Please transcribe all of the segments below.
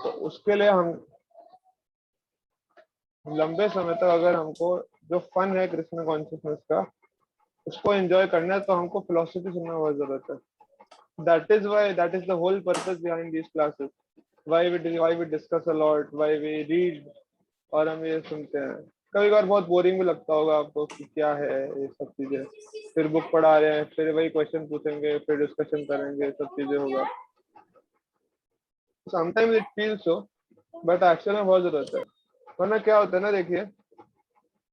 तो उसके लिए हम लंबे समय तक अगर हमको जो फन है कृष्ण कॉन्शियसनेस का उसको एंजॉय करना है तो हमको फिलोसफी सुनना बहुत जरूरत है। That is the whole purpose behind these classes. Why we discuss a lot, why we read, और हम ये सुनते हैं। कभी कभार बहुत बोरिंग भी लगता होगा आपको कि क्या है ये सब चीजें, फिर बुक पढ़ा रहे हैं, फिर वही क्वेश्चन पूछेंगे, फिर डिस्कशन करेंगे, सब चीजें होगा। Sometimes it feel so, but actual में बहुत जरूरत है। वरना क्या होता है ना, देखिए,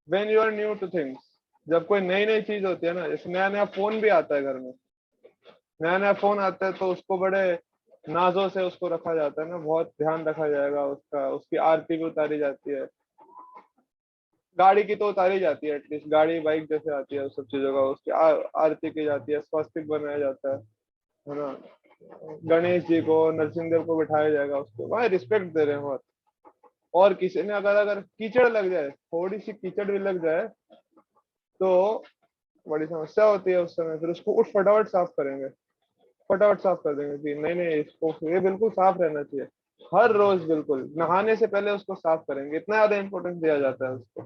when you are new to things, जब कोई नई नई चीज होती है ना, जैसे नया नया फोन भी आता है घर में, नया नया फोन आता है तो उसको बड़े नाजों से उसको रखा जाता है ना, बहुत ध्यान रखा जाएगा उसका, उसकी आरती भी उतारी जाती है। गाड़ी की तो उतारी जाती है, एटलीस्ट गाड़ी बाइक जैसे आती है उस सब चीजों का उसकी आरती की जाती है, स्वास्तिक बनाया जाता है ना। गणेश जी को, नरसिंह देव को बिठाया जाएगा, उसको वहाँ रिस्पेक्ट दे रहे हैं बहुत। और किसी ने अगर अगर कीचड़ लग जाए, थोड़ी सी कीचड़ भी लग जाए तो बड़ी समस्या होती है उस समय। फिर उसको उठ फटाफट साफ करेंगे, फटाफट साफ कर देंगे कि नहीं नहीं, इसको ये बिल्कुल साफ रहना चाहिए। हर रोज बिल्कुल नहाने से पहले उसको साफ करेंगे, इतना ज्यादा इंपॉर्टेंस दिया जाता है उसको।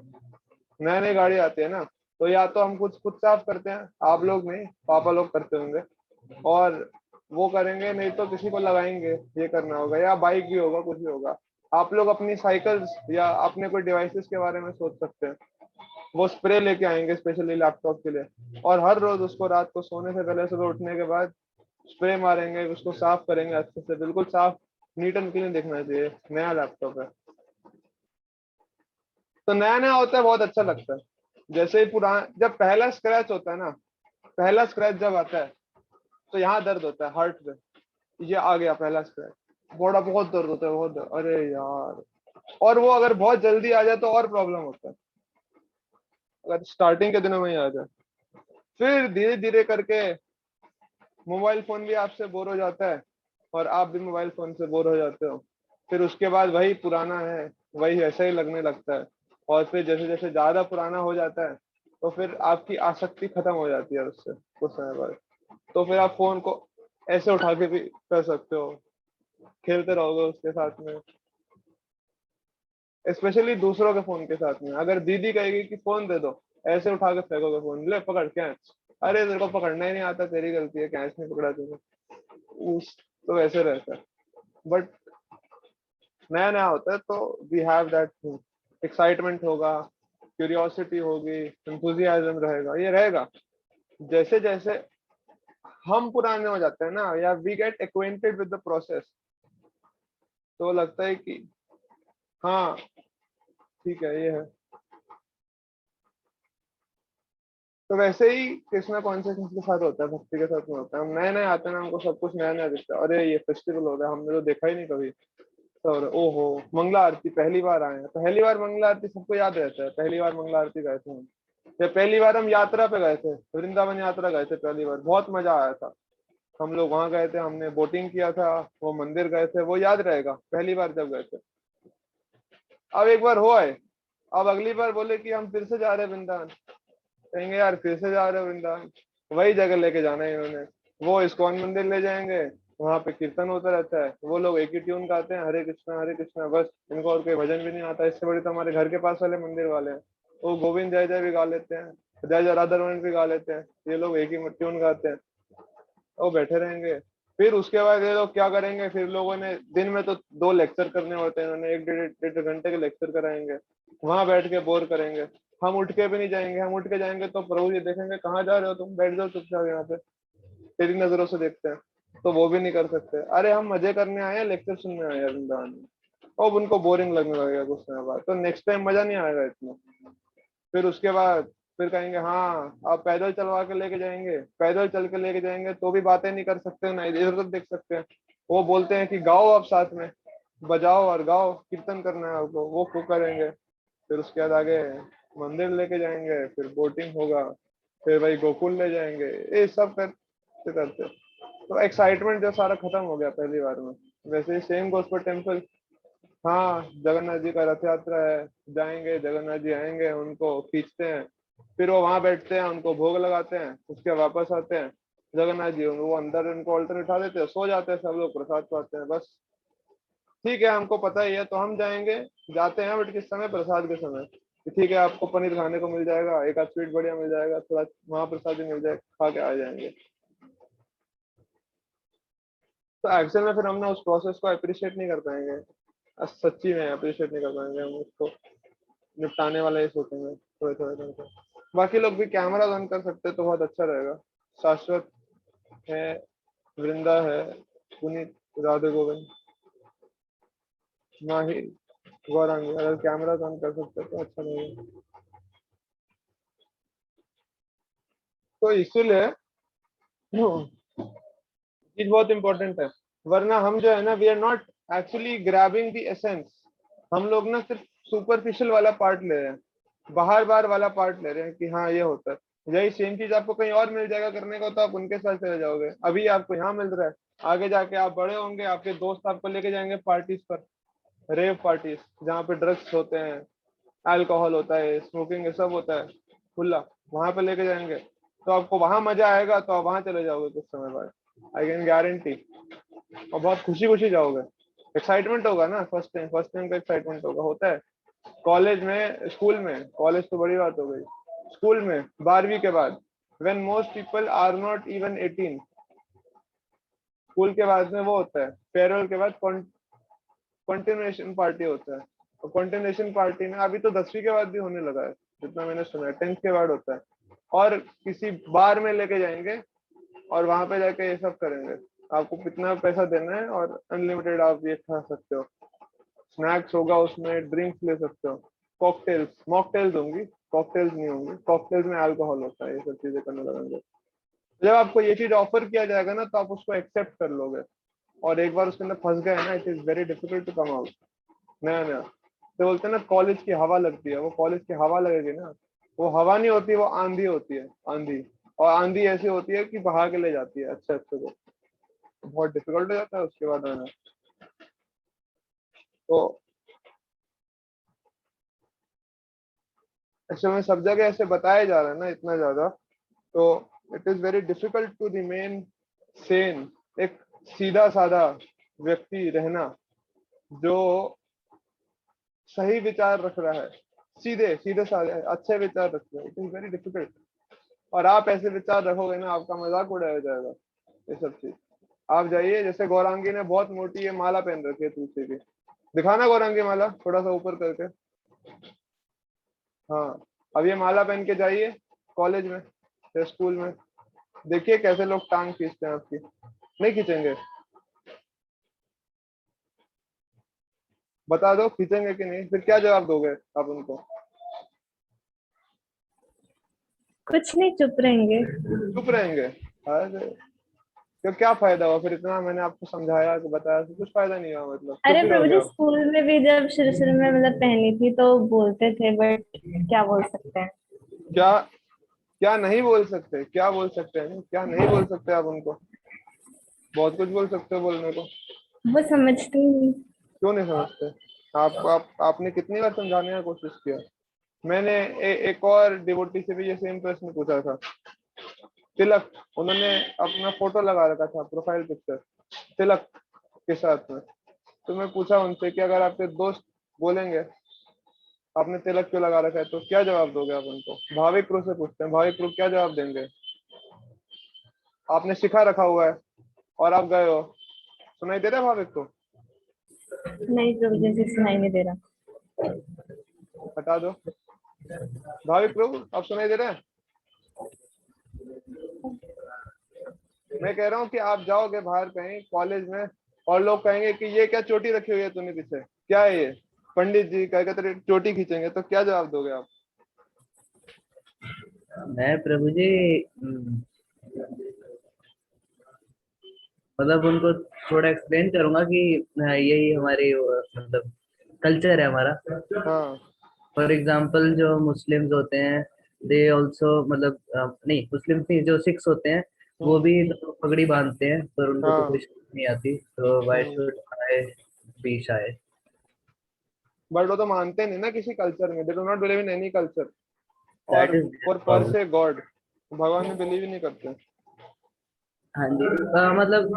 नई नई गाड़ी आती है ना, तो या तो हम खुद खुद साफ करते हैं, आप लोग नहीं, पापा लोग करते होंगे, और वो करेंगे, नहीं तो किसी को लगाएंगे, ये करना होगा, या बाइक भी होगा, कुछ भी होगा। आप लोग अपनी साइकिल्स या अपने कोई डिवाइसेस के बारे में सोच सकते हैं, वो स्प्रे लेके आएंगे स्पेशली लैपटॉप के लिए, और हर रोज उसको रात को सोने से पहले, सुबह उठने के बाद स्प्रे मारेंगे, उसको साफ करेंगे अच्छे से, बिल्कुल साफ, नीट एंड क्लीन दिखना चाहिए, नया लैपटॉप है। तो नया नया होता है, बहुत अच्छा लगता है। जैसे ही पुराना, जब पहला स्क्रैच होता है ना, पहला स्क्रैच जब आता है तो यहाँ दर्द होता है हार्ट पे, ये आ गया पहला स्क्रैच, बड़ा बहुत दर्द होता है, बहुत दर्द, अरे यार। और वो अगर बहुत जल्दी आ जाए तो और प्रॉब्लम होता है, अगर स्टार्टिंग के दिनों में ही आ जाए। फिर धीरे धीरे करके मोबाइल फोन भी आपसे बोर हो जाता है, और आप भी मोबाइल फोन से बोर हो जाते हो। फिर उसके बाद वही पुराना है, वही ऐसा ही लगने लगता है। और फिर जैसे जैसे ज्यादा पुराना हो जाता है तो फिर आपकी आसक्ति खत्म हो जाती है उससे कुछ समय बाद। तो फिर आप फोन को ऐसे उठा के भी कर सकते हो, खेलते रहोगे उसके साथ में, स्पेशली दूसरों के फोन के साथ में। अगर दीदी कहेगी कि फोन दे दो, ऐसे उठा के फेंकोगे फोन, ले पकड़ कैच, अरे तेरे को पकड़ना ही नहीं आता, तेरी गलती है, कैच नहीं पकड़ा तूने, उस तो वैसे रहता है। बट नया नया होता है तो वी हैव दैट एक्साइटमेंट होगा, क्यूरियोसिटी होगी, एंथुजियाज्म रहेगा, ये रहेगा। जैसे जैसे हम पुराने हो जाते हैं ना, या we get acquainted with the process, तो लगता है कि हाँ ठीक है, ये है। तो वैसे ही कृष्णा कॉन्शियसनेस के साथ होता है, भक्ति के साथ में होता है। हम नए नए आते हैं ना, हमको सब कुछ नया नया दिखता है, अरे ये फेस्टिवल हो रहा है, हमने तो देखा ही नहीं कभी। और ओहो, मंगला आरती पहली बार आए हैं, पहली बार मंगला आरती सबको याद रहता है, पहली बार मंगला आरती गए थे हम, या पहली बार हम यात्रा पे गए थे, वृंदावन यात्रा गए थे पहली बार, बहुत मजा आया था। हम लोग वहां गए थे, हमने बोटिंग किया था, वो मंदिर गए थे, वो याद रहेगा पहली बार जब गए थे। अब एक बार हो आए, अब अगली बार बोले कि हम फिर से जा रहे हैं वृंदावन, कहेंगे यार फिर से जा रहे हो वृंदावन, वही जगह लेके जाना है इन्होंने। वो इस्कॉन मंदिर ले जाएंगे, वहां पे कीर्तन होता रहता है, वो लोग एक ही ट्यून गाते हैं, हरे कृष्णा बस, इनको और कोई भजन भी नहीं आता। इससे बड़ी तो हमारे घर के पास वाले मंदिर वाले हैं, वो गोविंद जय जय भी गा लेते हैं, जय जय राधा रमन भी गा लेते हैं, ये लोग एक ही ट्यून गाते हैं, वो बैठे रहेंगे। फिर उसके बाद ये लोग क्या करेंगे, फिर लोगों ने दिन में तो 2 लेक्चर करने होते हैं, इन्होंने 1 डेढ़ घंटे के लेक्चर कराएंगे, वहां बैठ के बोर करेंगे। हम उठ के भी नहीं जाएंगे, हम उठ के जाएंगे तो प्रभु जी देखेंगे कहाँ जा रहे हो तुम, बैठ जाओ चुपचाप यहाँ पे, तेरी नजरों से देखते हैं। तो वो भी नहीं कर सकते, अरे हम मजे करने आए हैं, लेक्चर सुनने आए हैं वृंदावन में। अब उनको बोरिंग लगने लगेगा कुछ समय बाद, तो नेक्स्ट टाइम मजा नहीं आएगा इतना। फिर उसके बाद फिर कहेंगे हाँ आप पैदल चलवा के लेके जाएंगे, पैदल चल के लेके जाएंगे तो भी बातें नहीं कर सकते ना, इधर उधर देख सकते हैं। वो बोलते हैं कि गाओ आप साथ में, बजाओ और गाओ, कीर्तन करना है आपको, वो खूब करेंगे। फिर उसके बाद आगे मंदिर लेके जाएंगे, फिर बोटिंग होगा, फिर वही गोकुल ले जाएंगे, ये सब करते करते तो एक्साइटमेंट जो सारा खत्म हो गया पहली बार में। वैसे ही सेम गोस फॉर टेम्पल। हाँ, जगन्नाथ जी का रथ यात्रा है, जाएंगे, जगन्नाथ जी आएंगे, उनको खींचते हैं, फिर वो वहां बैठते हैं, उनको भोग लगाते हैं, उसके वापस आते हैं, जगन्नाथ जी वो अंदर उनको ऑल्टर उठा देते हैं, सो जाते हैं, सब लोग प्रसाद पाते हैं, बस ठीक है हमको पता ही है तो हम जाएंगे, जाते हैं बट किस समय, प्रसाद के समय, कि ठीक है आपको पनीर खाने को मिल जाएगा, एक आध स्वीट बढ़िया मिल जाएगा, थोड़ा महाप्रसाद भी मिल जाएगा, खा के आ जाएंगे। तो एक्चुअल में फिर हम ना उस प्रोसेस को अप्रिशिएट नहीं कर पाएंगे, सच्ची में अप्रिशिएट नहीं कर पाएंगे, हम उसको निपटाने वाला ही सोचेंगे थोड़े थोड़े करके। बाकी लोग भी कैमरा ऑन कर सकते तो बहुत अच्छा रहेगा। शाश्वत है, वृंदा है, पुनीत, राधे गोविंद, माही, गौरांगी, अगर कैमरा ऑन कर सकते तो अच्छा रहेगा। तो इसीलिए चीज बहुत इंपॉर्टेंट है, वरना हम जो है ना, we are not actually grabbing the essence. हम लोग ना सिर्फ सुपरफिशियल वाला पार्ट ले रहे हैं, बाहर बार वाला पार्ट ले रहे हैं कि हाँ ये होता है। यही सेम चीज आपको कहीं और मिल जाएगा करने को तो आप उनके साथ चले जाओगे, अभी आपको यहाँ मिल रहा है, आगे जाके आप बड़े होंगे, आपके दोस्त आपको लेके जाएंगे पार्टीज पर, रेव पार्टीज जहाँ पे ड्रग्स होते हैं, अल्कोहल होता है, स्मोकिंग, ये सब होता है खुला, वहां पे लेके जाएंगे तो आपको वहां मजा आएगा, तो आप वहां चले जाओगे कुछ समय बाद, आई कैन गारंटी। और बहुत खुशी खुशी जाओगे, एक्साइटमेंट होगा ना, फर्स्ट टाइम का एक्साइटमेंट होगा, होता है। कॉलेज में, स्कूल में, कॉलेज तो बड़ी बात हो गई, स्कूल में 12वीं के बाद, when most people are not even 18, school के बाद में वो होता है, फेयरवेल के बाद कंटिन्यूएशन पार्टी होता है। और कंटिन्यूएशन पार्टी में अभी तो 10वीं के बाद भी होने लगा है, जितना मैंने सुना है 10th के बाद होता है, और किसी बार में लेके जाएंगे और वहां पे जाके ये सब करेंगे। आपको कितना पैसा देना है और अनलिमिटेड आप ये खा सकते हो, स्नैक्स होगा उसमें, ड्रिंक्स ले सकते हो, कॉकटेल्स, मॉकटेल्स होंगी, कॉकटेल्स नहीं होंगी, कॉकटेल्स में अल्कोहल होता है, ये सब चीजें करने लगेंगे। जब आपको ये चीज ऑफर किया जाएगा ना तो आप उसको एक्सेप्ट कर लोगे, और एक बार उसके अंदर फंस गए ना, it is very difficult to come out. नया नया तो बोलते हैं ना, कॉलेज की हवा लगती है, वो कॉलेज की हवा लगेगी ना, वो हवा नहीं होती, वो आंधी होती है, आंधी। और आंधी ऐसी होती है कि बहा के ले जाती है अच्छे अच्छे को, बहुत डिफिकल्ट हो जाता है उसके बाद आना। तो ऐसे में सब जगह ऐसे बताया जा रहा है ना इतना ज्यादा, तो it is very difficult to remain sane, एक सीधा साधा व्यक्ति रहना जो सही विचार रख रहा है, सीधे सीधे साधे अच्छे विचार रख रहे हैं, इट इज वेरी डिफिकल्ट। और आप ऐसे विचार रखोगे ना, आपका मजाक उड़ाया जाएगा, ये सब चीज। आप जाइए, जैसे गौरांगी ने बहुत मोटी ये माला पहन रखी है तुलसी की, दिखाना गौरांगी माला थोड़ा सा ऊपर करके। हाँ, अब ये माला पहन के जाइए कॉलेज में या स्कूल में, देखिए कैसे लोग टांग खींचते हैं आपकी, नहीं खींचेंगे? बता दो खींचेंगे कि नहीं, फिर क्या जवाब दोगे आप उनको? कुछ नहीं, चुप रहेंगे। चुप रहेंगे? अरे तो क्या फायदा हुआ फिर, इतना मैंने आपको समझाया कि बताया तो कुछ फायदा नहीं हुआ, मतलब चुप अरे ही प्रभु रहोगे जी, आप? स्कूल में भी जब शुरू शुरू में मतलब पहनी थी तो बोलते थे, बट क्या बोल सकते हैं। क्या? क्या नहीं बोल सकते? क्या बोल सकते हैं, क्या नहीं बोल सकते आप उनको? बहुत कुछ बोल सकते हो बोलने को। वो समझते ही नहीं। क्यों नहीं समझते? आपने कितनी बार समझाने की कोशिश किया? मैंने एक और डिवोटी से भी ये सेम प्रश्न पूछा था, तिलक, उन्होंने अपना फोटो लगा रखा था, प्रोफाइल पिक्चर तिलक के साथ में। तो मैं पूछा उनसे कि अगर आपके दोस्त बोलेंगे आपने तिलक क्यों लगा रखा है, तो क्या जवाब दोगे आप उनको? भाविक रूप से पूछते हैं, भाविक रूप क्या जवाब देंगे? आपने सिखा रखा हुआ है और आप गए हो, सुनाई दे रहा है भाविक को? नहीं प्रभु जी, से सुनाई नहीं दे रहा। हटा दो, भाविक प्रभु आप सुनाई दे रहे हैं? मैं कह रहा हूँ कि आप जाओगे बाहर कहीं कॉलेज में और लोग कहेंगे कि ये क्या चोटी रखी हुई है तूने पीछे, क्या है ये? पंडित जी कहेगा तेरी चोटी खींचेंगे, तो क्या जवाब दोगे आप? मैं प्रभु जी मतलब उनको थोड़ा एक्सप्लेन करूंगा कि यही हमारी मतलब कल्चर है हमारा। हाँ। फॉर एग्जांपल जो मुस्लिम्स होते हैं, दे ऑल्सो मतलब नहीं मुस्लिम्स नहीं, जो सिख्स होते हैं वो हम्म। भी तो पगड़ी बांधते हैं, पर उनको तो हाँ। कोई शर्म नहीं आती, तो why hmm. Should I be shy. But वो तो मानते नहीं ना किसी कल्चर में, they do not believe in any culture, that और इज और पर प्रॉब्लम। से गॉड, भगवान में बिलीव ही नहीं करते। हाँ जी, मतलब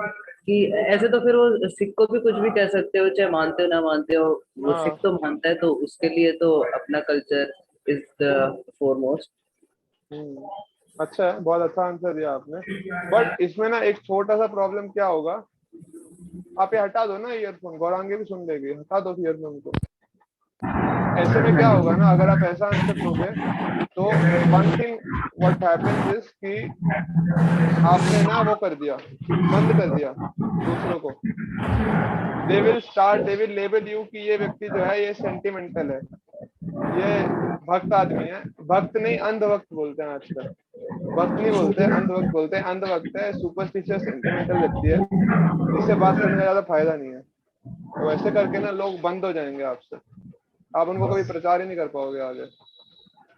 कि ऐसे तो फिर वो सिख को भी कुछ भी कह सकते हो, चाहे मानते हो ना मानते हो, वो सिख हाँ। तो मानता है, तो उसके लिए तो अपना कल्चर इज द फोरमोस्ट। अच्छा है, बहुत अच्छा आंसर दिया आपने। बट इसमें ना एक छोटा सा प्रॉब्लम क्या होगा, आप ये हटा दो ना ईयरफोन, गौरांगी भी सुन लेगी, हटा दो ईयरफोन को। ऐसे में क्या होगा ना, अगर आप ऐसा आंसर दोगे तो one thing what happens is कि आपने ना वो कर दिया, बंद कर दिया दूसरों को। दे विल लेबल यू कि ये व्यक्ति जो है ये सेंटिमेंटल है, ये भक्त आदमी है। भक्त नहीं, अंधभक्त बोलते हैं आजकल। भक्त नहीं बोलते, अंधभक्त बोलते हैं। अंधभक्त है सुपरस्टिशियस सेंटिमेंटल व्यक्ति है, इससे बात करने का ज्यादा फायदा नहीं है। तो ऐसे करके ना लोग बंद हो जाएंगे आपसे, आप उनको कभी प्रचार ही नहीं कर पाओगे आगे।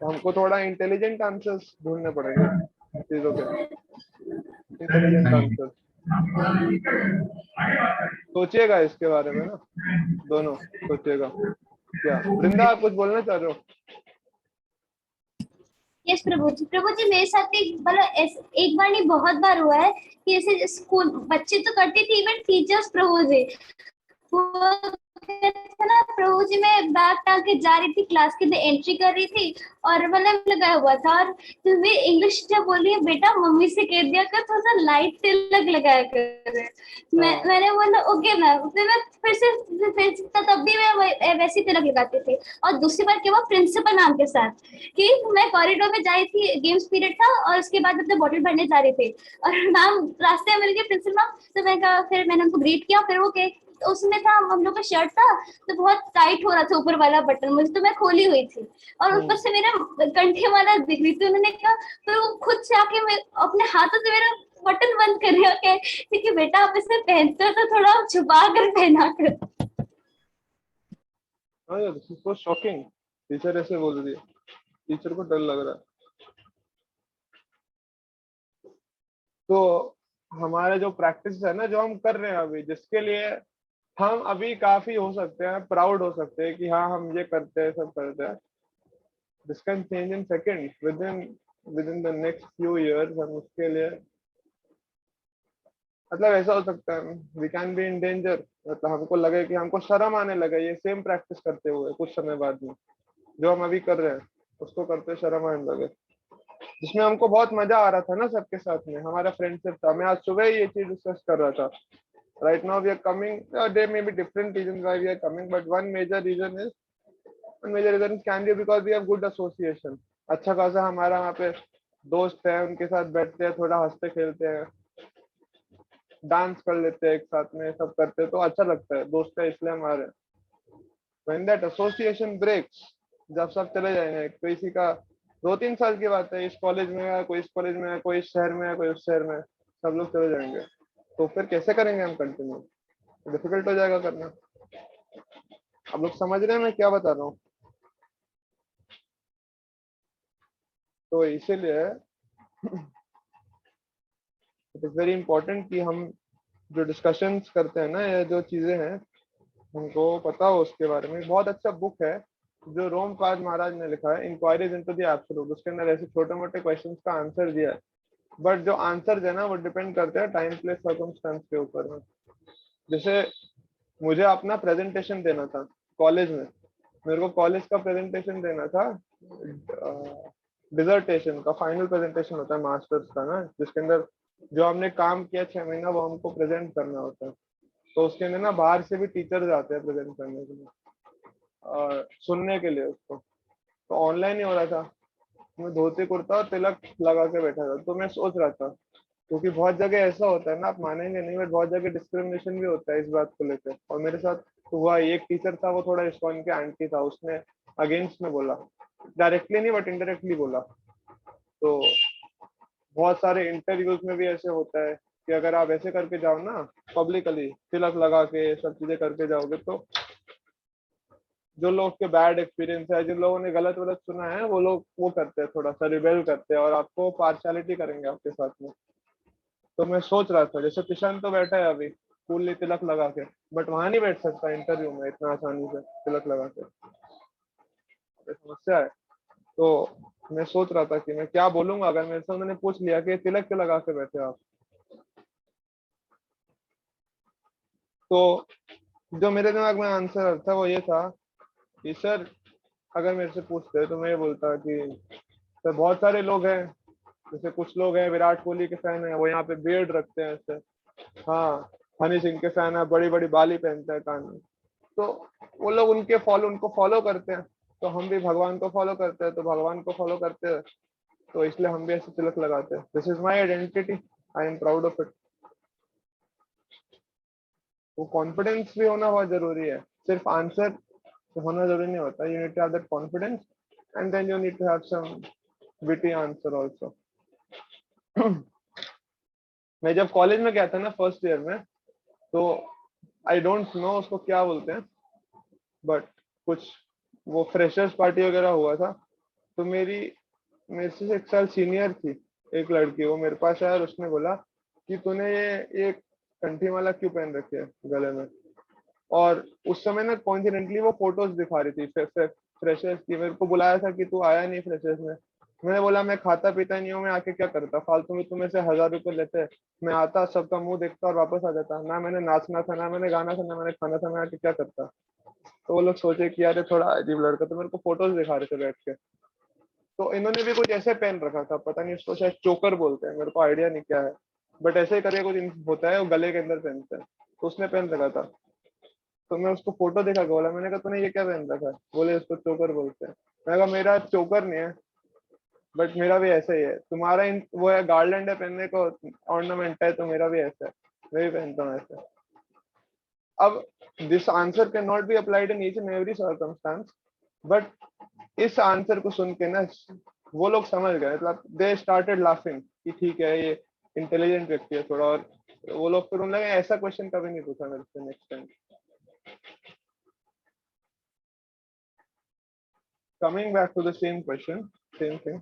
तो हमको थोड़ा इंटेलिजेंट आंसर्स ढूंढने पड़ेंगे चीजों के, इंटेलिजेंट आंसर। सोचिएगा इसके बारे में ना, दोनों सोचिएगा। क्या वृंदा, आप कुछ बोलना चाह रहे हो? यस प्रभु जी मेरे साथ एक मतलब एक बार नहीं बहुत बार हुआ है कि ऐसे स्कूल बच्चे तो करते थे, इवन टीचर्स प्रभु जी वो कहते थे ना प्रभु जी, मैं बैग टांग के जा रही थी क्लास के अंदर, एंट्री कर रही थी और मतलब लगाया हुआ था, और तुम्हें इंग्लिश टीचर बोल रही है बेटा मम्मी से कह दिया कर थोड़ा सा लाइट तिलक लगाया कर। मैंने बोला ओके मैम, फिर मैं फिर से तब भी मैं वैसी तिलक लगाती थी। और दूसरी बार क्या हुआ प्रिंसिपल मैम के साथ, कि मैं कॉरिडोर में जा रही थी, गेम्स पीरियड था और उसके बाद अपने बॉटल भरने जा रही थी और मैम रास्ते में मिल गई प्रिंसिपल मैम, तो मैं कहा, फिर मैंने उनको ग्रीट किया, फिर वो कहे तो उसमें था हम लोग का शर्ट था तो बहुत टाइट हो रहा था ऊपर वाला बटन, मुझे तो मैं खोली हुई थी और ऊपर से मेरा कंठे वाला दिख रही थी। उन्होंने कहा, फिर वो खुद से आके अपने हाथों से मेरा बटन बंद कर दिया, क्योंकि बेटा आप इसे पहनते हो तो थोड़ा छुपा कर पहना कर। हाँ यार, this is so shocking, teacher ऐसे बोल रही है, टीचर को डर लग रहा है। तो हमारे जो प्रैक्टिस है ना, जो हम कर रहे हैं अभी, जिसके लिए हम अभी काफी हो सकते हैं, प्राउड हो सकते हैं कि हाँ हम ये करते हैं, सब करते हैं। This can change in second, within the next few years. हम उसके लिए मतलब ऐसा हो सकता है, we can be in danger. मतलब हमको लगे कि हमको शर्म आने लगे ये सेम प्रैक्टिस करते हुए कुछ समय बाद में, जो हम अभी कर रहे हैं उसको करते शर्म आने लगे, जिसमें हमको बहुत मजा आ रहा था ना सबके साथ में, हमारा फ्रेंडशिप था। मैं आज सुबह ही ये चीज डिस्कस कर रहा था। Right now we are coming, there may be different reasons why we are coming, but one major reason can be because we have good association। अच्छा खासा हमारा वहाँ पे दोस्त है, उनके साथ बैठते हैं, थोड़ा हंसते खेलते हैं, डांस कर लेते हैं एक साथ में, सब करते हैं तो अच्छा लगता है, दोस्त है इसलिए हमारे। when that association breaks, जब सब चले जाएंगे, किसी का 2-3 साल की बात है, इस कॉलेज में है कोई, इस कॉलेज में है कोई, इस शहर में है कोई, उस शहर में है, सब लोग चले जाएंगे, तो फिर कैसे करेंगे हम कंटिन्यू? डिफिकल्ट हो जाएगा करना। आप लोग समझ रहे हैं मैं क्या बता रहा हूँ? तो इसीलिए इट इज वेरी इंपॉर्टेंट कि हम जो डिस्कशंस करते हैं ना, या जो चीजें हैं हमको पता हो उसके बारे में। बहुत अच्छा बुक है जो रोमकाज महाराज ने लिखा है, इंक्वायरीज इनटू द एब्सोल्यूट। उसके अंदर ऐसे छोटे मोटे क्वेश्चंस का आंसर दिया है, बट जो आंसर है ना वो डिपेंड करते हैं टाइम प्लेस सर्कमस्टेंस के ऊपर में। जैसे मुझे अपना प्रेजेंटेशन देना था कॉलेज में, मेरे को कॉलेज का प्रेजेंटेशन देना था, डिजर्टेशन का फाइनल प्रेजेंटेशन होता है मास्टर्स का ना, जिसके अंदर जो हमने काम किया 6 महीना वो हमको प्रेजेंट करना होता है। तो उसके अंदर ना बाहर से भी टीचर्स आते हैं प्रेजेंट करने के लिए और सुनने के लिए उसको। तो ऑनलाइन ही हो रहा था, मैं धोती कुर्ता और तिलक लगा के बैठा था। तो मैं सोच रहा था, क्योंकि बहुत जगह ऐसा होता है ना, आप मानेंगे नहीं, बट बहुत जगह डिस्क्रिमिनेशन भी होता है इस बात को लेकर। और मेरे साथ हुआ, एक टीचर था वो थोड़ा इस्कॉन के आंटी था, उसने अगेंस्ट में बोला, डायरेक्टली नहीं बट इनडायरेक्टली बोला। तो बहुत सारे इंटरव्यूज में भी ऐसे होता है कि अगर आप ऐसे करके जाओ ना, पब्लिकली तिलक लगा के सब चीजें करके जाओगे, तो जो लोग के बैड एक्सपीरियंस है, जिन लोगों ने गलत गलत सुना है, वो लोग वो करते हैं, थोड़ा सा रिबेल करते हैं और आपको पार्शियलिटी करेंगे आपके साथ में। तो मैं सोच रहा था, जैसे किशन तो बैठा है अभी फुल्ली तिलक लगा के, बट वहां नहीं बैठ सकता इंटरव्यू में इतना आसानी से तिलक लगा के, ये समस्या है। तो मैं सोच रहा था कि मैं क्या बोलूंगा अगर मेरे से उन्होंने पूछ लिया कि तिलक क्यों लगा के बैठे हो आप। तो जो मेरे दिमाग में आंसर था वो ये था कि सर अगर मेरे से पूछते तो मैं ये बोलता कि सर बहुत सारे लोग हैं, जैसे कुछ लोग हैं विराट कोहली के फैन है, वो यहाँ पे बियर्ड रखते हैं ऐसे, हाँ हनी सिंह के फैन है, बड़ी बड़ी बाली पहनते हैं कान में, तो वो लोग उनको फॉलो करते हैं, तो हम भी भगवान को फॉलो करते हैं, तो भगवान को फॉलो करते हैं, तो इसलिए हम भी ऐसे तिलक लगाते हैं। This is my identity, I am proud of it. वो कॉन्फिडेंस भी होना बहुत जरूरी है, सिर्फ आंसर होना जरूरी नहीं होता। You need to have that confidence and then you need to have some witty answer also. मैं जब कॉलेज में गया था ना फर्स्ट ईयर में, तो आई डोंट नो उसको क्या बोलते हैं, बट कुछ वो फ्रेशर्स पार्टी वगैरह हुआ था, तो मेरे से 1 साल सीनियर थी एक लड़की, वो मेरे पास आया और उसने बोला कि तूने ये कंठी माला क्यों पहन रखी है गले में। और उस समय ना कॉन्फिडेंटली वो फोटोज दिखा रही थी फ्रेशर्स की, मेरे को बुलाया था कि तू आया नहीं फ्रेशर्स में। मैंने बोला मैं खाता पीता नहीं हूँ, मैं आके क्या करता, फालतू में तुम्हें से 1000 रुपए लेते, मैं आता सबका मुंह देखता और वापस आ जाता, ना मैंने नाचना था, ना मैंने गाना था, ना मैंने खाना था, मैं आके क्या करता। तो वो लोग सोचे कि यार ये थोड़ा अजीब लड़का, तो मेरे को फोटोज दिखा रहे थे बैठ के। तो इन्होंने भी कुछ ऐसे पहन रखा था, पता नहीं उसको शायद चोकर बोलते हैं, मेरे को आइडिया नहीं क्या है, बट ऐसे ही करके कुछ होता है, वो गले के अंदर पहनते हैं, तो उसने पहन रखा था। तो मैं उसको फोटो दिखा के बोला, मैंने कहा तूने ये क्या पहन रखा है, बोले इसको चोकर बोलते हैं। मैंने कहा मेरा चोकर नहीं है, बट मेरा भी ऐसा ही है, तुम्हारा वो है गार्लैंड है पहनने को, ऑर्नामेंट है, तो मेरा भी ऐसा है, मैं भी पहनता हूँ ऐसा। अब this answer can not be applied in each and every circumstance, but इस आंसर को सुन के ना वो लोग समझ गए, मतलब दे स्टार्टेड लाफिंग कि ठीक है ये इंटेलिजेंट व्यक्ति है थोड़ा, और वो लोग फिर उन लगे ऐसा क्वेश्चन कभी नहीं पूछा मेरे से next time. Coming back to the same question, same thing,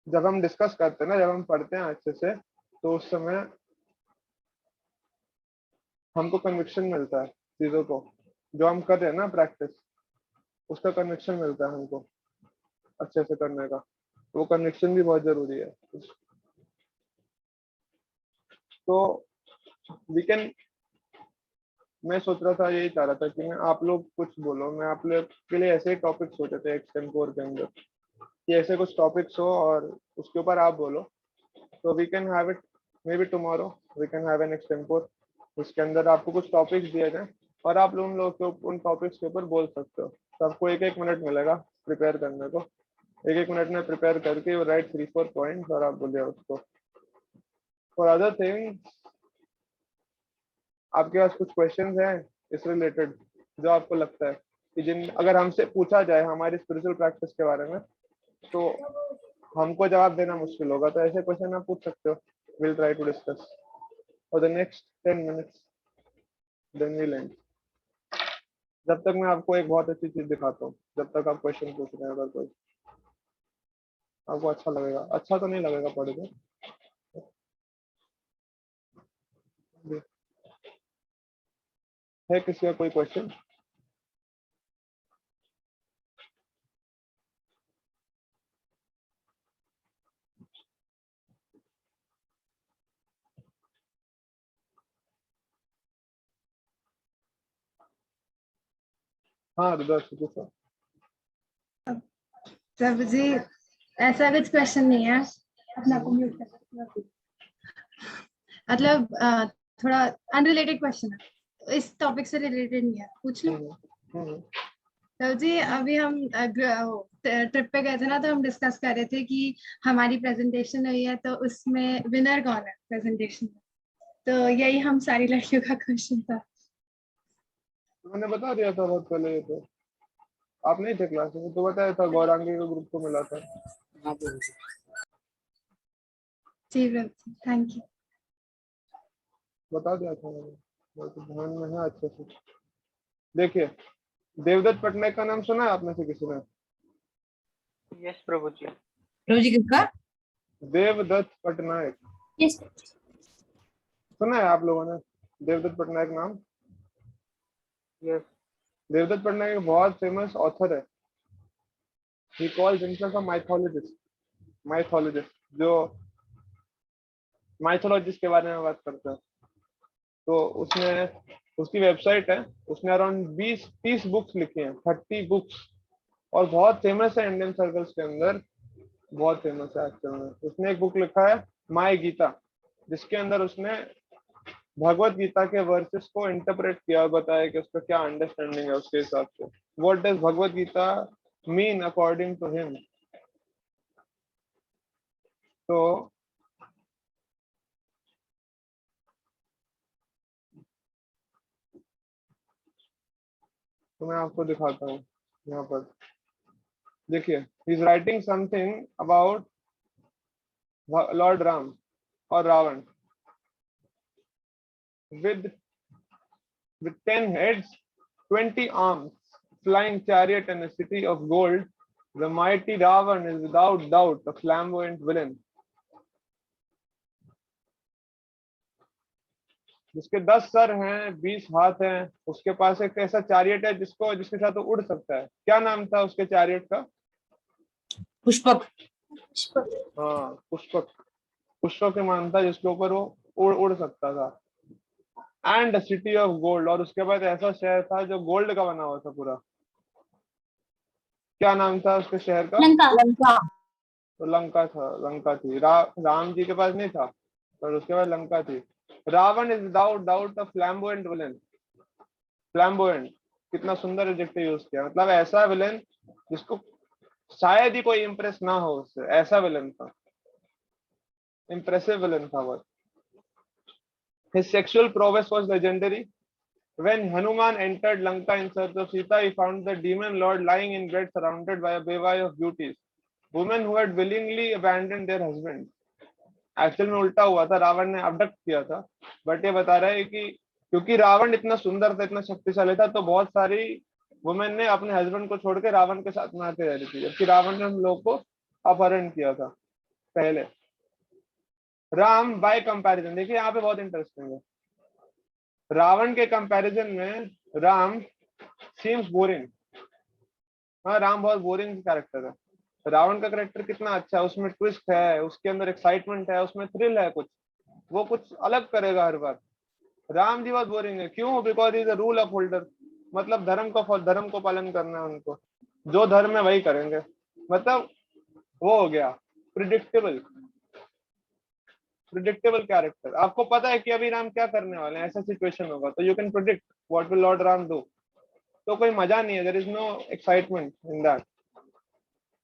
जब हम डिस्कस करते हैं ना, जब हम पढ़ते हैं अच्छे से, तो उस समय हमको कन्विक्शन मिलता है चीजों को, जो हम कर रहे हैं ना प्रैक्टिस, उसका कन्विक्शन मिलता है हमको अच्छे से करने का, वो कन्विक्शन भी बहुत जरूरी है। तो वी कैन, मैं सोच रहा था, यही चाह रहा था कि मैं आप लोग कुछ बोलो, मैं आप लोग के लिए ऐसे टॉपिक सोचे थे एक्सटेम्पोर के अंदर कि ऐसे कुछ टॉपिक्स हो और उसके ऊपर आप बोलो, तो we can have it maybe tomorrow, we can have an extempore, उसके अंदर आपको कुछ टॉपिक्स दिए जाए और आप लोग उन लोगों के उन टॉपिक्स के ऊपर बोल सकते हो। तो आपको 1-1 मिनट मिलेगा प्रिपेयर करने को, 1-1 मिनट में प्रिपेयर करके यू राइट 3-4 पॉइंट्स और आप बोलिए उसको। फॉर अदर थिंग, आपके पास कुछ क्वेश्चंस हैं इस रिलेटेड जो आपको लगता है कि जिन अगर हमसे पूछा जाए हमारी स्पिरिचुअल प्रैक्टिस के बारे में, तो हमको जवाब देना मुश्किल होगा, तो ऐसे क्वेश्चन आप पूछ सकते हो। Will try to discuss for the next 10 minutes, then we'll end. जब तक मैं आपको एक बहुत अच्छी चीज दिखाता हूँ, जब तक आप क्वेश्चन पूछ रहे हैं, अगर कोई आपको अच्छा लगेगा, अच्छा तो नहीं लगेगा पढ़ के। है किसी का कोई क्वेश्चन? हाँ रुद्र पूछो। प्रभु जी ऐसा कुछ क्वेश्चन नहीं है, अपना को म्यूट कर सकते हो। मतलब थोड़ा अनरिलेटेड क्वेश्चन है, इस टॉपिक से रिलेटेड नहीं है, पूछ लो। प्रभु जी अभी हम ट्रिप पे गए थे ना, तो हम डिस्कस कर रहे थे कि हमारी प्रेजेंटेशन हुई है, तो उसमें विनर कौन है प्रेजेंटेशन में, तो यही हम सारी लड़कियों का क्वेश्चन था। मैंने बता दिया था बहुत पहले, ये तो आप नहीं थे क्लास में, तो बताया था गौरांगी के ग्रुप को मिला था। जी प्रभु जी, थैंक यू। बता दिया था मैंने, मेरे को ध्यान में है अच्छे से। देखिए, देवदत्त पटनायक का नाम सुना है आप में से किसी ने? यस प्रभु जी। प्रभु जी किसका? देवदत्त पटनायक यस सुना है आप लोगों ने? देवदत्त पटनायक नाम? यस देवदत्त पटनायक एक बहुत फेमस ऑथर है। ही कॉल्स हिमसेल्फ अ माइथोलॉजिस्ट, जो माइथोलॉजिस्ट के बारे में बात करता है। तो उसने, उसकी वेबसाइट है, उसने अराउंड 20-30 बुक्स लिखी हैं, 30 बुक्स, और बहुत फेमस है इंडियन सर्कल्स के अंदर, बहुत फेमस है एक्चुअल में। उसने एक बुक लिखा है माय गीता, जिसके अंदर उसने भगवत गीता के वर्सेस को इंटरप्रेट किया और बताया कि उसका क्या अंडरस्टैंडिंग है उसके हिसाब से, what does Bhagavad Gita mean according to him. तो मैं आपको दिखाता हूँ यहाँ पर, देखिए, he is writing something about lord Ram और Ravan. with 10 heads, 20 arms, flying chariot and a city of gold, the mighty Ravan is without doubt a flamboyant villain. जिसके 10 सर हैं, 20 हाथ हैं, उसके पास एक ऐसा चैरियट है जिसके साथ वो उड़ सकता है। क्या नाम था उसके चैरियट का? पुष्पक। हाँ, पुष्पक। पुष्पक के मान था जिसके ऊपर वो उड़ सकता था। एंड सिटी ऑफ गोल्ड, और उसके बाद ऐसा शहर था जो गोल्ड का बना हुआ था पूरा। क्या नाम था उसके शहर का? लंका। तो लंका था, लंका थी। राम जी के पास नहीं था, पर उसके बाद लंका थी। Ravan is without doubt a flamboyant villain. Flamboyant, कितना सुंदर एडजेक्टिव यूज किया, मतलब ऐसा विलेन जिसको शायद ही कोई इंप्रेस ना हो उससे, ऐसा विलेन था, इंप्रेसिव विलेन था वो। His sexual prowess was legendary. When Hanuman entered Lanka in search of Sita, he found the demon lord lying in bed surrounded by a bevy of beauties, women who had willingly abandoned their husbands. Actual में उल्टा हुआ था, रावण ने abduct किया था, but ये बता रहा है कि क्योंकि रावण इतना सुंदर था, इतना शक्तिशाली था, तो बहुत सारी वुमेन ने अपने हस्बैंड को छोड़ के रावण के साथ में आते रह रही थी, जबकि रावण ने हम लोग को अपहरण किया था पहले। राम बाय कंपैरिजन, देखिए यहाँ पे बहुत इंटरेस्टिंग है, रावण के कंपैरिजन में राम सीम्स बोरिंग। हाँ, राम बहुत बोरिंग कैरेक्टर है। रावण का कैरेक्टर कितना अच्छा है, उसमें ट्विस्ट है, उसके अंदर एक्साइटमेंट है, उसमें थ्रिल है, कुछ वो कुछ अलग करेगा हर बार। राम जी बहुत बोरिंग है, क्यों? Because is a rule of holder, मतलब धर्म को पालन करना है उनको, जो धर्म है वही करेंगे, मतलब वो हो गया प्रिडिक्टेबल कैरेक्टर। आपको पता है कि अभी राम क्या करने वाले हैं, ऐसा सिचुएशन होगा तो you can predict what will lord Ram do, तो कोई मजा नहीं है, there is no excitement in that.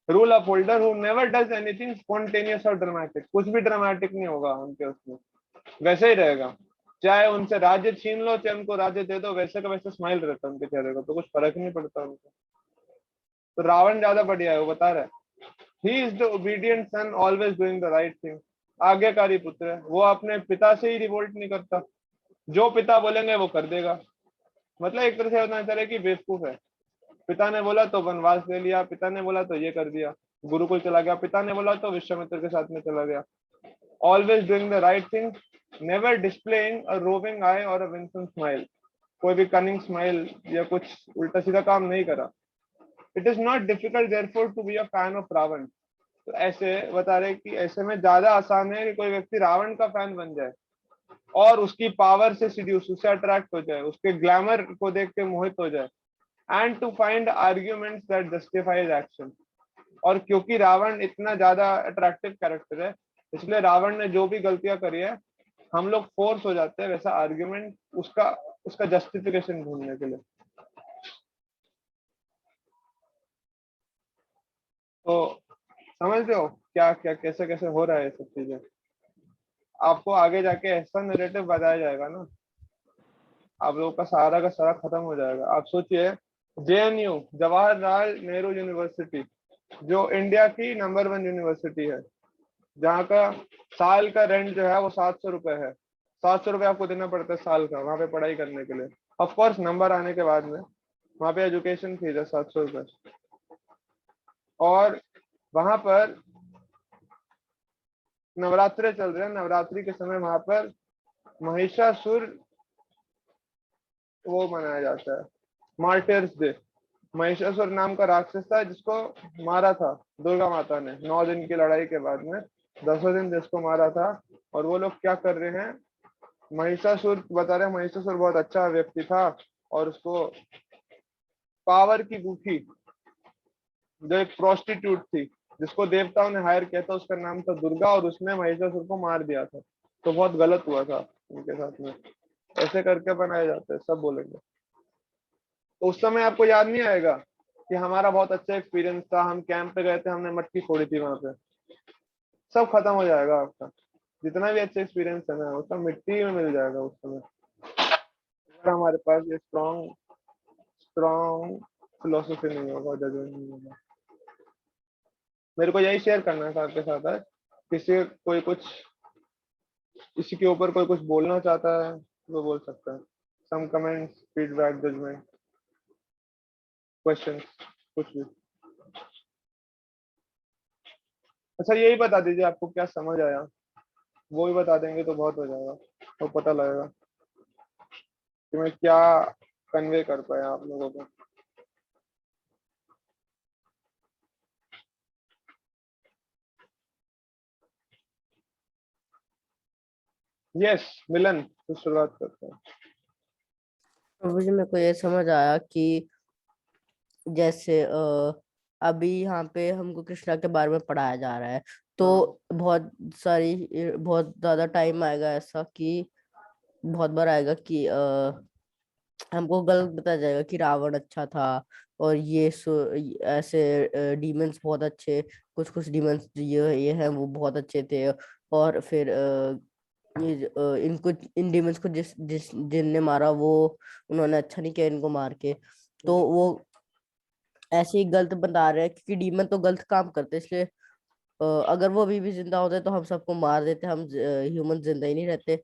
Rule of holder who never does anything spontaneous और ड्रामेटिक, कुछ भी ड्रामेटिक नहीं होगा उनके उसमें, वैसे ही रहेगा, चाहे उनसे राज्य छीन लो चाहे उनको राज्य दे दो, वैसे का वैसे स्माइल रहता है उनके चेहरे को, तो कुछ फर्क नहीं पड़ता उनको। तो रावण ज्यादा बढ़िया है, वो बता रहा है he is the obedient son always doing the right thing, आज्ञाकारी पुत्र है, वो अपने पिता से ही रिवोल्ट नहीं करता, जो पिता बोलेंगे वो कर देगा, मतलब एक तरह से बताना चाह रहे कि बेवकूफ है, पिता ने बोला तो वनवास ले लिया, पिता ने बोला तो ये कर दिया, गुरुकुल चला गया, पिता ने बोला तो विश्वामित्र के साथ में चला गया। Always doing the right thing, never displaying a roving eye और अ विंसन स्माइल, कोई भी कनिंग स्माइल या कुछ उल्टा सीधा काम नहीं करा। It is not difficult therefore to be a fan of Ravan, तो ऐसे बता रहे कि ऐसे में ज्यादा आसान है कि कोई व्यक्ति रावण का फैन बन जाए और उसकी पावर से सीड्यूस, उससे अट्रैक्ट हो जाए, उसके ग्लैमर को देख के मोहित हो जाए, and to find arguments that justify his action. और क्योंकि रावण इतना ज्यादा अट्रैक्टिव कैरेक्टर है, इसलिए रावण ने जो भी गलतियां करी है हम लोग फोर्स हो जाते हैं वैसा आर्ग्यूमेंट उसका जस्टिफिकेशन ढूंढने के लिए। तो समझ रहे हो क्या क्या कैसे कैसे हो रहा है ये सब चीजें, आपको आगे जाके ऐसा नैरेटिव बताया जाएगा ना, आप लोगों का सारा खत्म हो जाएगा। आप सोचिए, जेएनयू, जवाहरलाल नेहरू यूनिवर्सिटी, जो इंडिया की नंबर 1 यूनिवर्सिटी है, जहाँ का साल का रेंट जो है वो 700 रुपए है, 700 रुपए आपको देना पड़ता है साल का वहाँ पे पढ़ाई करने के लिए। ऑफ कोर्स नंबर आने के बाद में वहाँ पे एजुकेशन फीस है 700 रुपए, और वहां पर नवरात्रे चल रहे हैं, नवरात्रि के समय वहां पर महिषासुर वो मनाया जाता है, मार्टियर्स डे। महिषासुर नाम का राक्षस था जिसको मारा था दुर्गा माता ने 9 दिन की लड़ाई के बाद में, 10वें दिन जिसको मारा था। और वो लोग क्या कर रहे हैं, महिषासुर बता रहे हैं, महिषासुर बहुत अच्छा व्यक्ति था और उसको पावर की गुफी, जो एक प्रोस्टिट्यूट थी जिसको देवताओं ने हायर किया था, उसका नाम था दुर्गा, और उसने महिषासुर को मार दिया था। तो बहुत गलत हुआ था उनके साथ में। ऐसे करके बनाए जाते हैं, सब बोलेंगे। तो उस समय आपको याद नहीं आएगा कि हमारा बहुत अच्छा एक्सपीरियंस था, हम कैंप पे गए थे, हमने मटकी फोड़ी थी वहां पे। सब खत्म हो जाएगा आपका, जितना भी अच्छा एक्सपीरियंस है ना, वो सब मिट्टी में मिल जाएगा उस समय। अगर हमारे पास ये स्ट्रॉन्ग स्ट्रॉन्ग फिलोसफी नहीं होगा, जजमेंट नहीं होगा। मेरे को यही शेयर करना था आपके साथ है। किसी कोई कुछ इसी के ऊपर कोई कुछ बोलना चाहता है वो बोल सकता है। Some comments, feedback, judgement, questions, कुछ भी। अच्छा यही बता दीजिए आपको क्या समझ आया, वो भी बता देंगे तो बहुत हो जाएगा, तो पता लगेगा कि मैं क्या कन्वे कर पाया आप लोगों को। यस मिलन, तो शुरुआत करते हैं। प्रभु जी, मेरे को ये समझ आया कि जैसे अभी यहाँ पे हमको कृष्णा के बारे में पढ़ाया जा रहा है, तो बहुत ज्यादा टाइम आएगा ऐसा कि बहुत बार आएगा कि हमको गलत बताया जाएगा कि रावण अच्छा था और ऐसे डीमंस बहुत अच्छे, कुछ कुछ डीमंस ये हैं वो बहुत अच्छे थे, और फिर इन डीमंस को जिनने मारा वो उन्होंने अच्छा नहीं किया इनको मार के। तो वो ऐसे ही गलत बता रहे हैं क्योंकि डीमन तो गलत काम करते, इसलिए अगर वो अभी भी जिंदा होते तो हम सबको मार देते, हम ह्यूमन जिंदा ही नहीं रहते।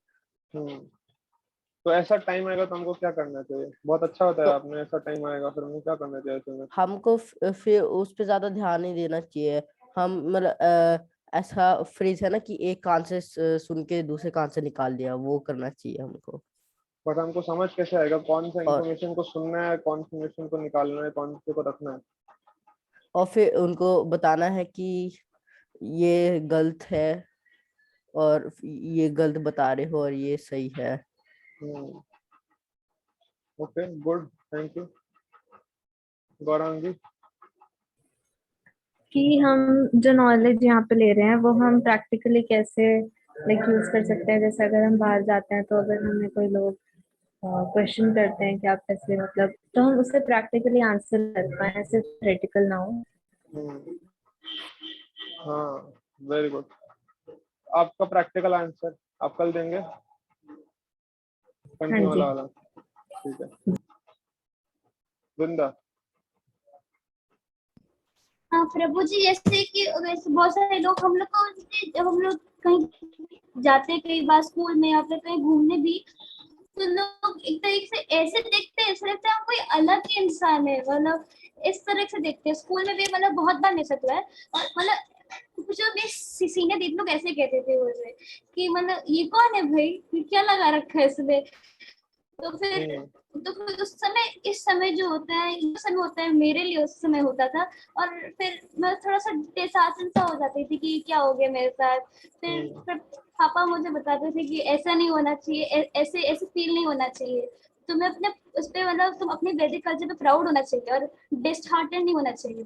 तो ऐसा टाइम आएगा तो हमको क्या करना चाहिए? बहुत अच्छा होता है तो आपने, ऐसा टाइम आएगा फिर हमको क्या करना चाहिए ऐसे में? हमको फिर उस पे ज्यादा ध्यान नहीं देना चाहिए। हम मतलब ऐसा फ्रेज है ना कि एक कान से सुन के दूसरे कान से निकाल दिया, वो करना चाहिए हमको। बट हमको समझ कैसे आएगा कौन सा और इंफॉर्मेशन को सुनना है, कौन सी इंफॉर्मेशन को निकालना है, कौन से को रखना है? और फिर उनको बताना है कि ये गलत है और ये गलत बता रहे हो और ये सही है। Okay good, thank you. Gaurang ji. कि हम जो नॉलेज यहाँ पे ले रहे हैं वो हम प्रैक्टिकली कैसे लाइक यूज कर सकते हैं। जैसे अगर हम बाहर जाते हैं तो अगर हमें कोई लोग क्वेश्चन करते हैं कि आप कैसे, मतलब तो हम उससे प्रैक्टिकली आंसर कर पाए, सिर्फ थ्योरेटिकल ना हो। हाँ वेरी गुड। आपका प्रैक्टिकल आंसर आप कल देंगे? हाँ कंटिन्यू जी। वाला ठीक है। वृंदा। हाँ प्रभु जी, जैसे कि वैसे बहुत सारे लोग हम लोग को जब हम लोग कहीं जाते हैं, कई बार स्कूल में या फिर कहीं घूमने भी, तो लोग एक तरीके से ऐसे देखते हैं, ऐसा लगता है हम कोई अलग ही इंसान है, मतलब इस तरह से देखते हैं। स्कूल में भी मतलब बहुत बार मेरे साथ हुआ है, और मतलब जो मेरे सीनियर दीदी लोग ऐसे कहते थे मुझे कि मतलब ये कौन है भाई, ये क्या लगा रखा है इसमें। तो फिर उस समय, इस समय जो होता है, ये समय होता है मेरे लिए उस समय होता था, और फिर मैं थोड़ा सा डिसआर्सन सा हो जाती थी कि क्या हो गया मेरे साथ। फिर पापा मुझे बताते थे कि ऐसा नहीं होना चाहिए, ऐसे ऐसे फील नहीं होना चाहिए, तुम्हें अपने उस पे मतलब तुम अपने वैदिक कल्चर पे प्राउड होना चाहिए और डिसहार्टेंड नहीं होना चाहिए।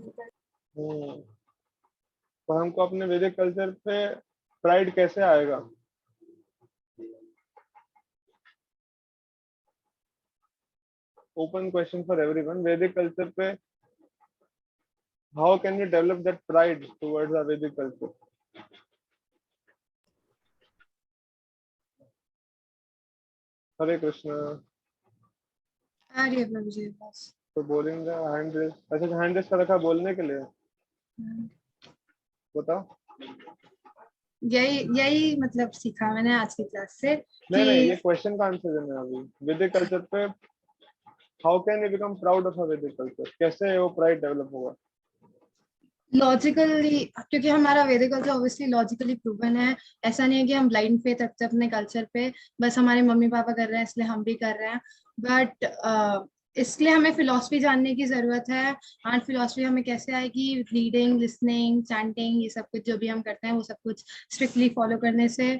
तो हमको अपने वैदिक कल्चर पे प्राइड कैसे आएगा? Open question for everyone. Vedic culture पे how can we develop that pride towards our Vedic culture? Hare Krishna. आ रही है प्रभु जी बस। तो बोलेंगे हैंड रेस। अच्छा हैंड रेस का रखा बोलने के लिए, बताओ। यही यही मतलब सीखा मैंने आज की क्लास से नहीं नहीं, ये कि क्वेश्चन का आंसर देना है अभी। वैदिक कल्चर पे how can we become proud of a Vedic culture, कैसे वो प्राइड डेवलप होगा? लॉजिकली, क्योंकि हमारा वैदिक कल्चर ऑब्वियसली लॉजिकली प्रूवन है। ऐसा नहीं है कि हम ब्लाइंड फेथ रखते हैं अपने कल्चर पे, बस हमारे मम्मी पापा कर रहे हैं इसलिए हम भी कर रहे हैं। बट इसलिए हमें फिलॉसफी जानने की जरूरत है। एंड फिलॉसफी हमें कैसे आएगी? रीडिंग, लिसनिंग, चैंटिंग, ये सब कुछ जो भी हम करते हैं वो सब कुछ स्ट्रिक्टली फॉलो करने से।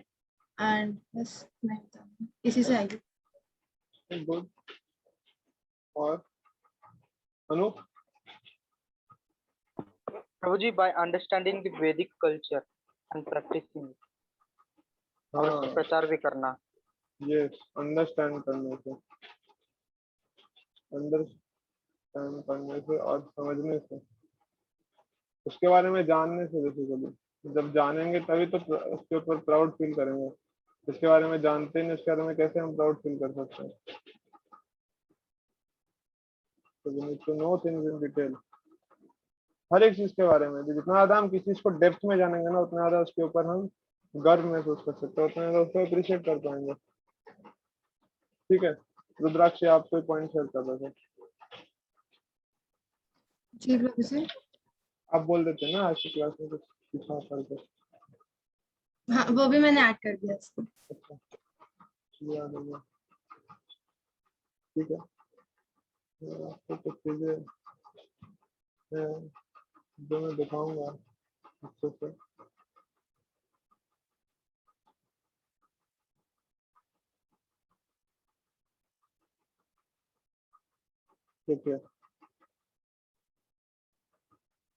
एंड बस मैं बताऊंगी, इसी से आएगी। गुड। और अनु? Prabhuji, by understanding the Vedic culture and practicing it, और उसका हाँ, प्रचार भी करना। यस, अंडरस्टैंड करने से, अंडरस्टैंड करने से और समझने से, उसके बारे में जानने से। बेसिकली जब जानेंगे तभी तो उसके ऊपर प्राउड फील करेंगे। इसके बारे में जानते नहीं, उसके बारे में कैसे हम प्राउड फील कर सकते हैं? तो we need to know things in detail, हर एक चीज के बारे में। जितना ज्यादा हम किसी चीज को डेप्थ में जानेंगे ना, उतना ज्यादा उसके ऊपर हम गर्व महसूस कर सकते हैं, उतना ज्यादा उसको अप्रिशिएट कर पाएंगे। ठीक है, रुद्राक्ष आप कोई पॉइंट शेयर कर रहे थे? जी प्रभु जी। आप बोल देते ना आज की क्लास में कुछ पूछा करके। हाँ, वो भी मैंने ऐड कर दिया इसको। अच्छा, चलिए, आ जाइए। ठीक है, आपको कुछ चीजें हैं जो मैं दिखाऊंगा अच्छे से। ठीक है,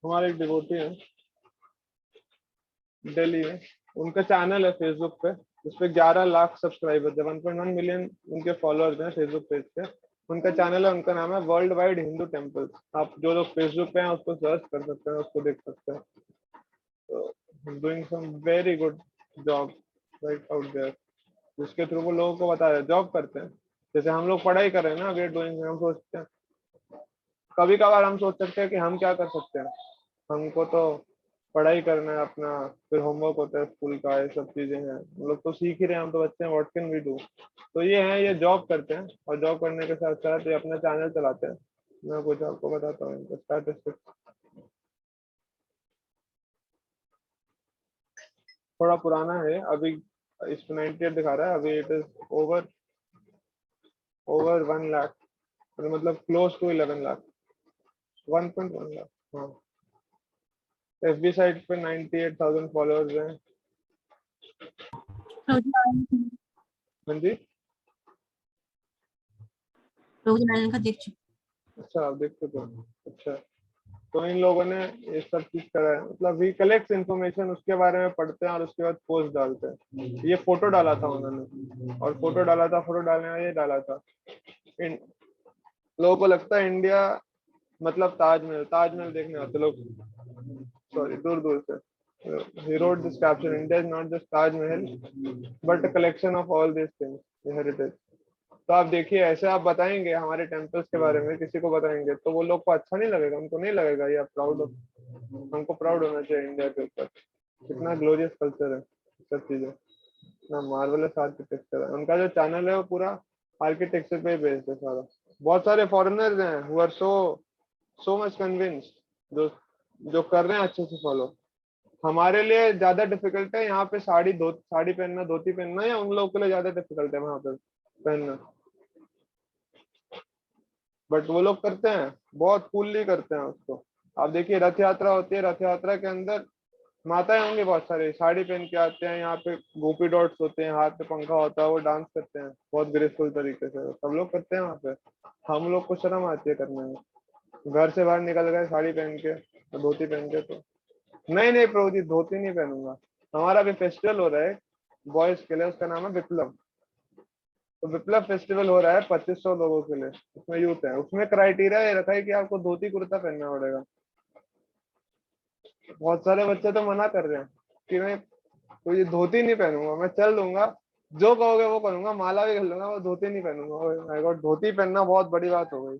हमारे एक डिवोटी है दिल्ली में, उनका चैनल है फेसबुक पे, उस पे 11 लाख सब्सक्राइबर्स है, 1.1 मिलियन उनके फॉलोअर्स हैं फेसबुक पेज पे। उनका चैनल है, उनका नाम है वर्ल्ड वाइड हिंदू टेम्पल्स। आप जो लोग फेसबुक पे हैं उसको सर्च कर सकते हैं, उसको देख सकते हैं। तो doing some very good job right out there, जिसके थ्रू वो लोगों को बता रहे हैं, जॉब करते हैं। जैसे हम लोग पढ़ाई कर रहे हैं ना, वी आर डूइंग, हम सोचते हैं, कभी कभार हम सोच सकते हैं कि हम क्या कर सकते हैं, हमको तो पढ़ाई करना है अपना, फिर होमवर्क होता है स्कूल का, ये सब चीजें हैं, हम लोग तो सीख ही रहे हैं, हम तो बच्चे हैं, व्हाट कैन वी डू। तो ये है, ये जॉब करते हैं, और जॉब करने के साथ साथ ये अपना चैनल चलाते हैं। मैं कुछ आपको बताता हूँ इनका स्टैटिस्टिक्स, थोड़ा पुराना है, अभी इस 98 दिखा रहा है, अभी इट इज ओवर 1 लाख, मतलब क्लोज टू 11 लाख, 1.1 लाख। हाँ, एफबी साइट पे 98,000 फॉलोअर्स हैं। हाँ जी, का देख चुकी। अच्छा, आप देखते तो। अच्छा, तो इन लोगों ने ये सब चीज करा है, मतलब वी कलेक्ट इन्फॉर्मेशन, उसके बारे में पढ़ते हैं और उसके बाद पोस्ट डालते हैं। ये फोटो डाला था उन्होंने, और फोटो डाला था, फोटो डालने में ये डाला था, लोगों को लगता है इंडिया मतलब ताजमहल, ताजमहल देखने आते लोग, सॉरी, दूर दूर से। he wrote this caption, India is not just Taj Mahal but a collection of all these things, the heritage। तो आप देखिए, ऐसे आप बताएंगे हमारे टेम्पल्स के बारे में, किसी को बताएंगे तो वो लोग को अच्छा नहीं लगेगा, उनको नहीं लगेगा ये आप प्राउड, हमको प्राउड होना चाहिए इंडिया के ऊपर, कितना ग्लोरियस कल्चर है, सब चीजें, इतना मार्वलस आर्किटेक्चर है। उनका जो चैनल है वो पूरा आर्किटेक्चर पे बेस्ड है सारा। बहुत सारे फॉरेनर्स हैं who are so much convinced, जो कर रहे हैं अच्छे से फॉलो। हमारे लिए ज्यादा डिफिकल्ट है यहाँ पे साड़ी पहनना, धोती पहनना, या उन लोगों के लिए ज्यादा डिफिकल्ट है वहां पे पहनना? बट वो लोग करते हैं, बहुत कूलली करते हैं उसको। आप देखिए, रथ यात्रा होती है, रथ यात्रा के अंदर माताएं होंगी बहुत सारी, साड़ी पहन के आते हैं, यहाँ पे गोपी डॉट्स होते हैं, हाथ पे पंखा होता है, वो डांस करते हैं बहुत ग्रेसफुल तरीके से, सब लोग करते हैं वहाँ पे। हम लोग को शर्म आती है करने में, घर से बाहर निकल गए साड़ी पहन के, धोती पहन के, तो नहीं नहीं प्रभु जी, धोती नहीं पहनूंगा। हमारा भी फेस्टिवल हो रहा है बॉयज के लिए, उसका नाम है विप्लव। तो विप्लव फेस्टिवल हो रहा है 2500 लोगों के लिए, उसमें यूथ है, उसमें क्राइटेरिया ये रखा है कि आपको धोती कुर्ता पहनना पड़ेगा। बहुत सारे बच्चे तो मना कर रहे हैं कि मैं तो ये धोती नहीं पहनूंगा, मैं चल दूंगा, जो कहोगे वो करूंगा, माला भी कर लूंगा, वो धोती नहीं पहनूंगा। ओह माय गॉड, धोती पहनना बहुत बड़ी बात हो गई।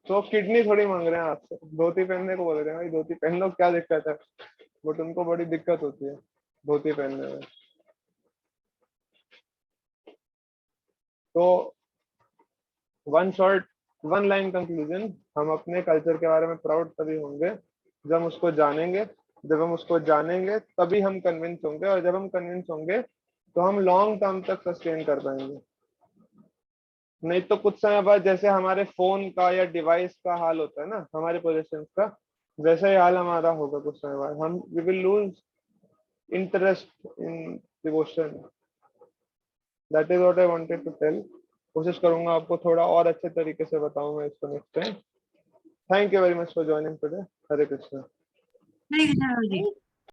तो किडनी थोड़ी मांग रहे हैं आपसे, धोती पहनने को बोल रहे हैं, भाई धोती पहन लो, क्या दिक्कत है? बट उनको बड़ी दिक्कत होती है धोती पहनने में। तो वन लाइन कंक्लूजन, हम अपने कल्चर के बारे में प्राउड तभी होंगे जब हम उसको जानेंगे, जब हम उसको जानेंगे तभी हम कन्विंस होंगे, और जब हम कन्विंस होंगे तो हम लॉन्ग टर्म तक सस्टेन कर पाएंगे। नहीं तो कुछ समय बाद जैसे हमारे फोन का या डिवाइस का हाल होता है ना, हमारे पोजेशन का, वैसा ही हाल हमारा होगा कुछ समय बाद। हम we will lose interest in devotion, that is what I wanted to tell. कोशिश करूंगा आपको थोड़ा और अच्छे तरीके से बताऊं मैं इसको next time. Thank you very much for joining today. Hare Krishna. Hare Krishna Prabhu ji.